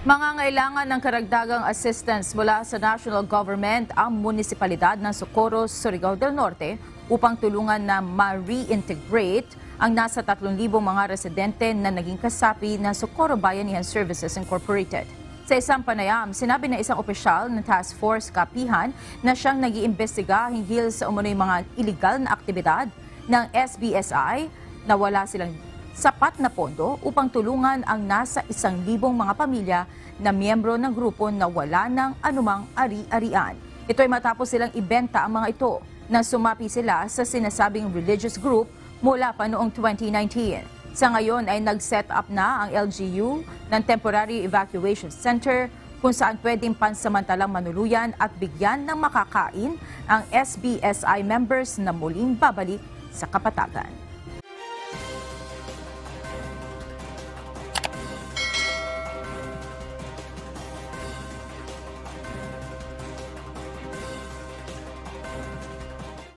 Mangangailangan ng karagdagang assistance mula sa national government ang munisipalidad ng Socorro, Surigao del Norte upang tulungan na ma-reintegrate ang nasa 3,000 mga residente na naging kasapi ng Socorro Bayanihan Services Incorporated. Sa isang panayam, sinabi ng isang opisyal ng Task Force Kapihan na siyang nag-iimbestiga hinggil sa umunoy mga iligal na aktibidad ng SBSI na wala silang sapat na pondo upang tulungan ang nasa 1,000 mga pamilya na miyembro ng grupo na wala ng anumang ari-arian. Ito ay matapos silang ibenta ang mga ito na sumapi sila sa sinasabing religious group mula pa noong 2019. Sa ngayon ay nag-set up na ang LGU ng Temporary Evacuation Center kung saan pwedeng pansamantalang manuluyan at bigyan ng makakain ang SBSI members na muling babalik sa kapatagan.